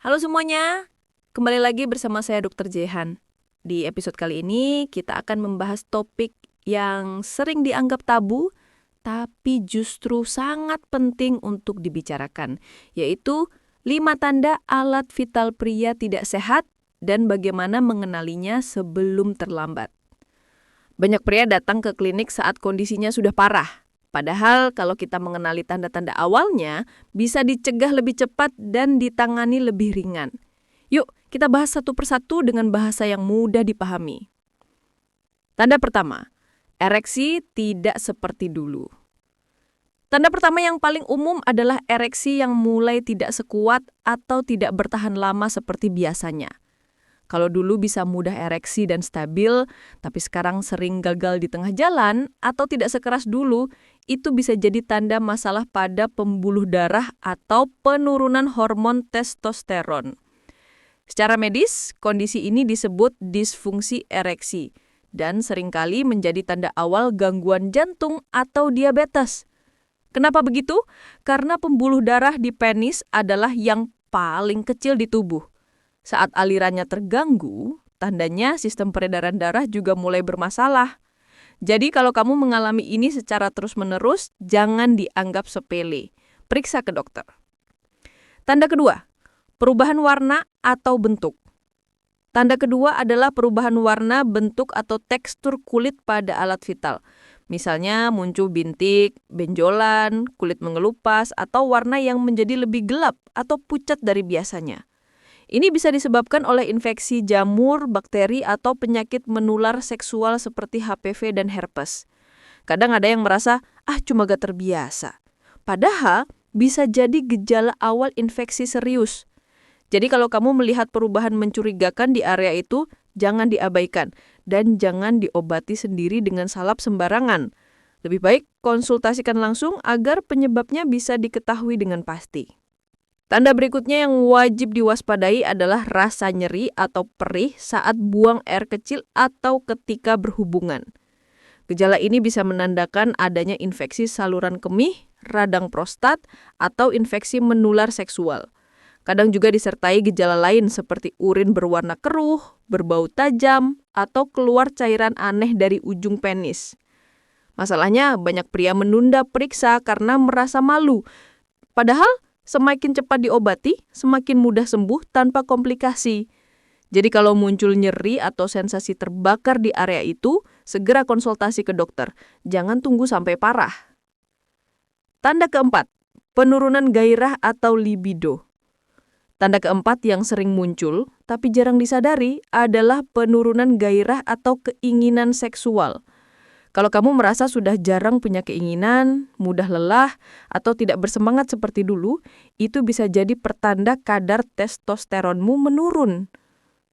Halo semuanya, kembali lagi bersama saya Dr. Jehan. Di episode kali ini kita akan membahas topik yang sering dianggap tabu, tapi justru sangat penting untuk dibicarakan, yaitu 5 tanda alat vital pria tidak sehat dan bagaimana mengenalinya sebelum terlambat. Banyak pria datang ke klinik saat kondisinya sudah parah. Padahal kalau kita mengenali tanda-tanda awalnya, bisa dicegah lebih cepat dan ditangani lebih ringan. Yuk, kita bahas satu persatu dengan bahasa yang mudah dipahami. Tanda pertama, ereksi tidak seperti dulu. Tanda pertama yang paling umum adalah ereksi yang mulai tidak sekuat atau tidak bertahan lama seperti biasanya. Kalau dulu bisa mudah ereksi dan stabil, tapi sekarang sering gagal di tengah jalan atau tidak sekeras dulu, itu bisa jadi tanda masalah pada pembuluh darah atau penurunan hormon testosteron. Secara medis, kondisi ini disebut disfungsi ereksi dan seringkali menjadi tanda awal gangguan jantung atau diabetes. Kenapa begitu? Karena pembuluh darah di penis adalah yang paling kecil di tubuh. Saat alirannya terganggu, tandanya sistem peredaran darah juga mulai bermasalah. Jadi kalau kamu mengalami ini secara terus-menerus, jangan dianggap sepele. Periksa ke dokter. Tanda kedua, perubahan warna atau bentuk. Tanda kedua adalah perubahan warna, bentuk, atau tekstur kulit pada alat vital. Misalnya muncul bintik, benjolan, kulit mengelupas, atau warna yang menjadi lebih gelap atau pucat dari biasanya. Ini bisa disebabkan oleh infeksi jamur, bakteri, atau penyakit menular seksual seperti HPV dan herpes. Kadang ada yang merasa, cuma gak terbiasa. Padahal bisa jadi gejala awal infeksi serius. Jadi kalau kamu melihat perubahan mencurigakan di area itu, jangan diabaikan dan jangan diobati sendiri dengan salep sembarangan. Lebih baik konsultasikan langsung agar penyebabnya bisa diketahui dengan pasti. Tanda berikutnya yang wajib diwaspadai adalah rasa nyeri atau perih saat buang air kecil atau ketika berhubungan. Gejala ini bisa menandakan adanya infeksi saluran kemih, radang prostat, atau infeksi menular seksual. Kadang juga disertai gejala lain seperti urin berwarna keruh, berbau tajam, atau keluar cairan aneh dari ujung penis. Masalahnya banyak pria menunda periksa karena merasa malu. Padahal semakin cepat diobati, semakin mudah sembuh tanpa komplikasi. Jadi kalau muncul nyeri atau sensasi terbakar di area itu, segera konsultasi ke dokter. Jangan tunggu sampai parah. Tanda keempat, penurunan gairah atau libido. Tanda keempat yang sering muncul, tapi jarang disadari, adalah penurunan gairah atau keinginan seksual. Kalau kamu merasa sudah jarang punya keinginan, mudah lelah, atau tidak bersemangat seperti dulu, itu bisa jadi pertanda kadar testosteronmu menurun.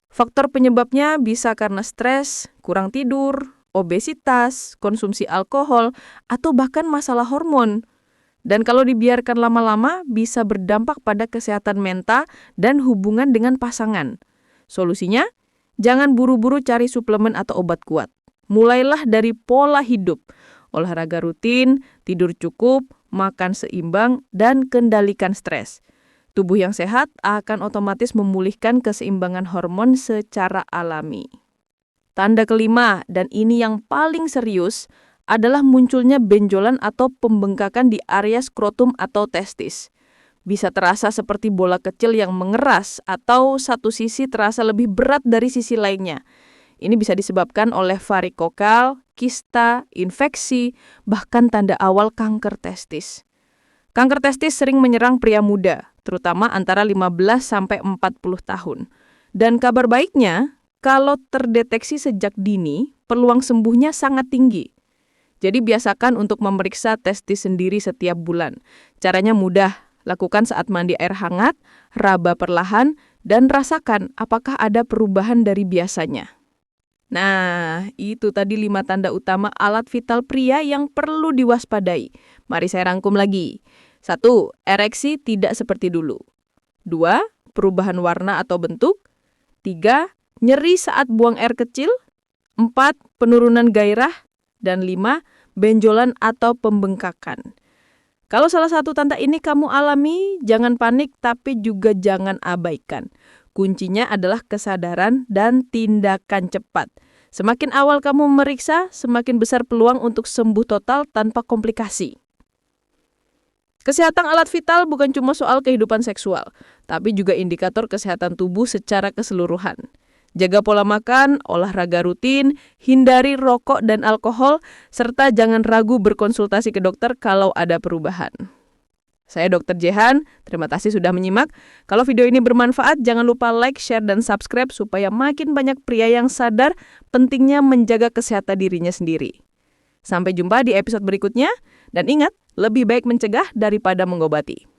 Faktor penyebabnya bisa karena stres, kurang tidur, obesitas, konsumsi alkohol, atau bahkan masalah hormon. Dan kalau dibiarkan lama-lama, bisa berdampak pada kesehatan mental dan hubungan dengan pasangan. Solusinya, jangan buru-buru cari suplemen atau obat kuat. Mulailah dari pola hidup, olahraga rutin, tidur cukup, makan seimbang, dan kendalikan stres. Tubuh yang sehat akan otomatis memulihkan keseimbangan hormon secara alami. Tanda kelima, dan ini yang paling serius, adalah munculnya benjolan atau pembengkakan di area skrotum atau testis. Bisa terasa seperti bola kecil yang mengeras atau satu sisi terasa lebih berat dari sisi lainnya. Ini bisa disebabkan oleh varikokal, kista, infeksi, bahkan tanda awal kanker testis. Kanker testis sering menyerang pria muda, terutama antara 15 sampai 40 tahun. Dan kabar baiknya, kalau terdeteksi sejak dini, peluang sembuhnya sangat tinggi. Jadi biasakan untuk memeriksa testis sendiri setiap bulan. Caranya mudah, lakukan saat mandi air hangat, raba perlahan, dan rasakan apakah ada perubahan dari biasanya. Nah, itu tadi 5 tanda utama alat vital pria yang perlu diwaspadai. Mari saya rangkum lagi. 1. Ereksi tidak seperti dulu. 2. Perubahan warna atau bentuk. 3. Nyeri saat buang air kecil. 4. Penurunan gairah. Dan 5. Benjolan atau pembengkakan. Kalau salah satu tanda ini kamu alami, jangan panik tapi juga jangan abaikan. Kuncinya adalah kesadaran dan tindakan cepat. Semakin awal kamu memeriksa, semakin besar peluang untuk sembuh total tanpa komplikasi. Kesehatan alat vital bukan cuma soal kehidupan seksual, tapi juga indikator kesehatan tubuh secara keseluruhan. Jaga pola makan, olahraga rutin, hindari rokok dan alkohol, serta jangan ragu berkonsultasi ke dokter kalau ada perubahan. Saya Dr. Jehan, terima kasih sudah menyimak. Kalau video ini bermanfaat, jangan lupa like, share, dan subscribe supaya makin banyak pria yang sadar pentingnya menjaga kesehatan dirinya sendiri. Sampai jumpa di episode berikutnya, dan ingat, lebih baik mencegah daripada mengobati.